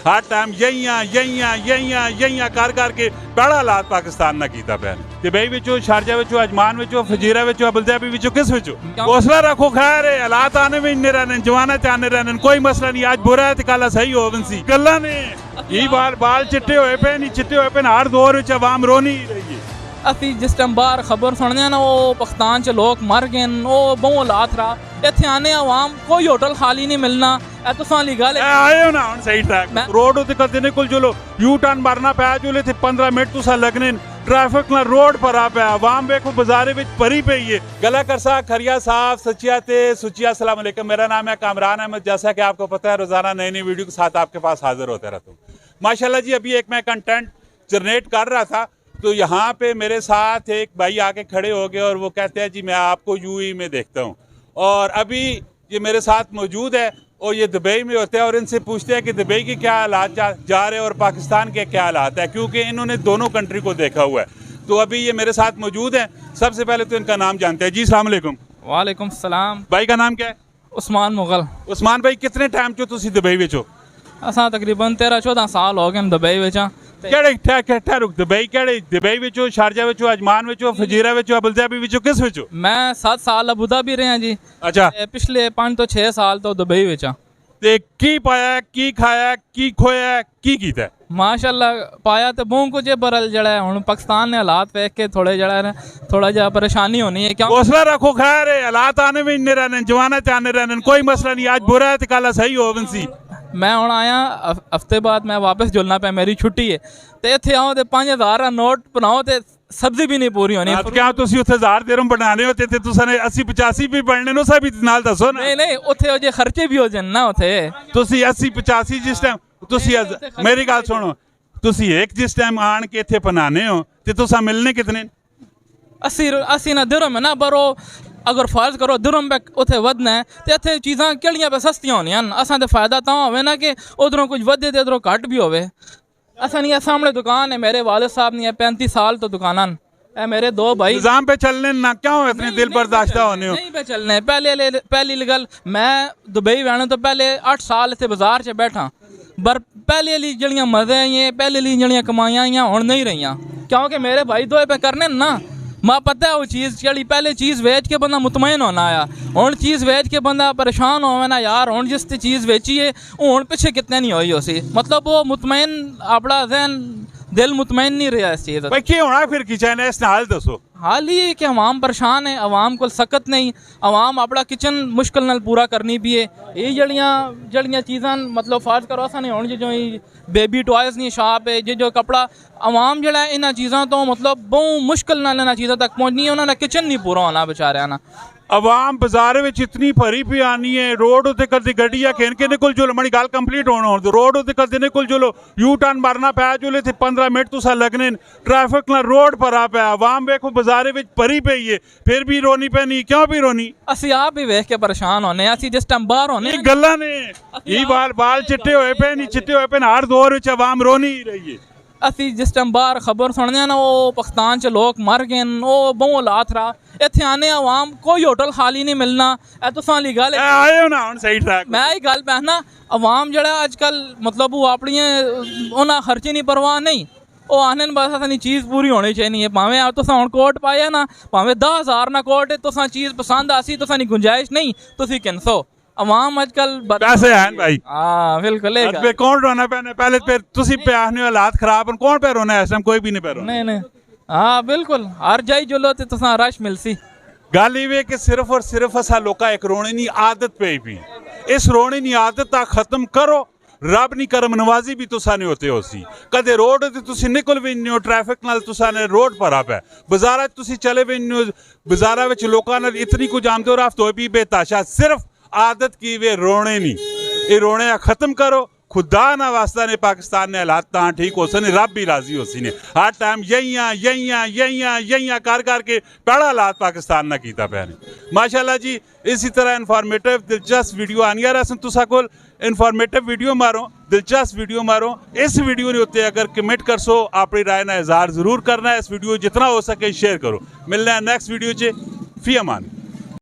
हर time यही करके बड़ा हालात पाकिस्तान ना कीता पे दुबई विचों शारजा विचों अजमान विचों फजीरा विचों अबुधाबी विचों किस विचों हौसला रखो खैर हालात आने में इन्ने रहने जवाना ते आने रहने कोई मसला नहीं आज बुरा है तो कल सही हो सी गल्ला ने ये बाल चिट्टे होए पे नहीं चिट्टे होए पे हर दौर विच आवाम रोनी रही है ਅਸੀਂ ਜਿਸ ਟਾਈਮ ਬਾਹਰ ਖਬਰ ਸੁਣਦੇ ਆ ਨਾ ਉਹ ਪਾਕਿਸਤਾਨ 'ਚ ਲੋਕ ਮਰ ਗਏ ਉਹ ਬਹੁਤ ਹਾਲਾਤ ਰਾ ਇੱਥੇ ਆਨੇ ਆਵਾਮ ਕੋਈ ਹੋਟਲ ਖਾਲੀ ਨਹੀਂ ਮਿਲਣਾ ਇਹ ਤੁਸਾਂ ਲਈ ਗੱਲ ਆਏ ਹੋ ਨਾ ਹੁਣ ਸਹੀ ਟਰੈਕ ਰੋਡ ਉੱਤੇ ਕਦੇ ਨੇ ਕੋਲ ਚਲੋ ਯੂ ਟਰਨ ਮਾਰਨਾ ਪਿਆ ਜੋ ਤੇ 15 ਮਿੰਟ ਤੁਸਾਂ ਲੱਗਣੇ ट्रैफिक ना रोड पर आ पे आवाम देखो बाजारे में भरी पई है गला करसा खरिया साहब सचिया ते सुचिया अस्सलाम वालेकुम मेरा नाम है कामरान अहमद जैसा कि आपको पता है रोजाना नई नई वीडियो के साथ आपके पास हाजिर होते रहता हूँ माशाल्लाह जी। अभी एक मैं कंटेंट जनरेट कर रहा था तो यहाँ पे मेरे साथ एक भाई आके खड़े हो गए और वो कहते हैं जी मैं आपको यूएई में देखता हूँ और अभी ये मेरे साथ मौजूद है और ये दुबई में होते हैं और इनसे पूछते हैं कि दुबई के क्या हालात जा रहे हैं और पाकिस्तान के क्या हालात है क्योंकि इन्होंने दोनों कंट्री को देखा हुआ है। तो अभी ये मेरे साथ मौजूद हैं। सबसे पहले तो इनका नाम जानते हैं जी। अस्सलाम वालेकुम। वालेकुम सलाम। भाई का नाम क्या है? उस्मान मुगल। उस्मान भाई कितने टाइम चो तुसी दुबई विच हो? असां तकरीबन 13-14 साल हो गए दुबई विच। दुबई केड़े दुबई विचों शारजा विचों अजमान विचों फजीरा विचों अबुधाबी विचों किस विचों? मैं 7 साल अबुधाबी रहा जी। अच्छा। पिछले 5 तो 6 साल तो दुबई विच। ते की पाया की खाया की खोया की कीता? माशाल्लाह पाया तो बहुत कुछ है पर जड़ा हुण पाकिस्तान ने हालात देख के थोड़े जड़ा थोड़ा जा परेशानी होनी है। क्या हौसला रखो खैर हालात आने में इन्ने रहने जवाना ते आने रहने कोई मसला नहीं आज बुरा है तो कल सही हो सी। मैं हुण आया हफ्ते बाद मैं वापस जुलना पे मेरी छुट्टी है तो इत्थे आओ तो 5000 का नोट बनाओ तो सब्जी भी नहीं पूरी होनी। क्या तुसी उत्थे 1000 दिरहम बनाने होते थे तुसां ने 80-85 भी बनने नो सा भी नाल दसो ना। नहीं उत्थे जे खर्चे भी हो जान ना उत्थे तुसी 80-85 जिस टाइम तुसी मेरी गल सुनो तुसी एक जिस टाइम आन के इत्थे बनाने हो ते तुसां मिलने कितने? 80 ना दिरहम है ना पर अगर फर्ज करो दिरहम पे उत्थे वधना है तो इत्थे चीज़ां केड़ियां पे सस्तियां होनियां असां ते फायदा तां होवे ना कि उधरों कुछ वधे ते उधरों घट भी होवे। असां नहीं सामने दुकान है मेरे वालिद साहब नहीं है 35 साल तो दुकान है मेरे 2 भाई निजाम पे चलने ना क्यों इतने दिल बर्दाश्त होने हो? नहीं पे चलने पहली गल मैं दुबई आने तो पहले 8 साल इतने बाजार च बैठा पर पहले ली जड़ियाँ मजे आई पहले ली जड़ियाँ कमाइयां आई हुण नहीं रही क्योंकि मेरे भाई 2 पे करने ना मां पता है वो चीज़ जड़ी पहले चीज़ वेच के बंदा मुतमईन होना आया हुण चीज़ वेच के बंदा परेशान होवे ना यार हुण जिस चीज़ वेची है हुण पिछे कितने नहीं होई उसी मतलब वो मुतमईन अपना जहन दिल मुतमईन नहीं रहा इस चीज़। भाई क्या होना फिर किचन है इसने हाल दसो। हाल ही कि अवाम परेशान है अवाम को सकत नहीं अवाम अपना किचन मुश्किल नाल पूरा करनी भी है ये जड़ियाँ चीज़ां मतलब फर्ज करो असा नहीं हुण जो बेबी टॉयज़ नहीं शॉप है जो कपड़ा अवाम जड़ा इन्हां चीज़ों तो मतलब बहुत मुश्किल नाल इन्हां चीज़ों तक पहुँचनी है उन्होंने किचन नहीं पूरा होना बेचारे ना। आवाम बाजार में इतनी भरी पी आनी है रोड उत्ते कदे गड्डियां किन कोल जो मड़ी गल कंप्लीट होना हो रोड उत्ते कदे कोल जो यू टर्न मारना पाया जो थे 15 मिनट तुसा लगने ट्रैफिक ना रोड पर आ पाया आवाम देखो बाजारे में भरी पई है फिर भी रोनी पैनी क्यों भी रोनी असी आप भी वेख के परेशान होने असी जिस टाइम बाहर होने गल्ला ने ये बाल चिट्टे होए पे नहीं चिट्टे होए पे हर दौर विच आवाम रोनी रही है। असी जिस टाइम बाहर खबर सुनने ना वो पाकिस्तान च लोग मर गए वो बहुत हालात रहा इत्थे आने आवाम कोई होटल खाली नहीं मिलना तुसां ली गल आए हो ना हुण सही ट्रैक मैं ही गल पैना आवाम जड़ा अजकल मतलब वो अपनी उन्हां खर्चे नहीं परवाह नहीं वो आने बस असां चीज़ पूरी होनी चाहिए भावें तुसां हुण कोट पाया ना भावें 10,000 ना कोट तुसां चीज़ पसंद आसी तुसां नी गुंजाइश नहीं तुसी किनसो अवाम आजकल पैसे हैं भाई। हाँ बिल्कुल कौन रोना पहले फिर तुसी पे आने हालात खराब कौन पे रोना है कोई भी नहीं पे रोना नहीं हाँ बिल्कुल हर जाई जुलो ते तुसां रश मिलसी गल इवे कि सिर्फ और सिर्फ असा लोका एक रोने नी आदत पे भी इस रोने नी आदत खत्म करो रब नी करम नवाजी भी तुसा ने होते हो सी कदे रोड ते तुसी निकल भी नहीं हो ट्रैफिक नाल तुसा ने रोड पर आप है बाजारा तुसी चले भी नहीं हो बाजारा विच लोकां नाल इतनी कुछ आमदो और आफ्तो भी बेताशा सिर्फ आदत की वे रोने नी ये रोने खत्म करो खुदा ना वास्ता ने पाकिस्तान ने हालात तां ठीक हो सने रब भी राजी हो सी ने हर टाइम यही करके बड़ा हालात पाकिस्तान ना कीता पे माशाल्लाह जी। इसी तरह इन्फॉर्मेटिव दिलचस्प वीडियो आनिया रसन तुसा कोल इन्फॉर्मेटिव वीडियो मारो दिलचस्प वीडियो मारो इस वीडियो ने उत्ते अगर कमेंट कर सो अपनी राय ना इजहार जरूर करना है इस वीडियो जितना हो सके शेयर करो मिलना है नेक्स्ट वीडियो च फी अमान।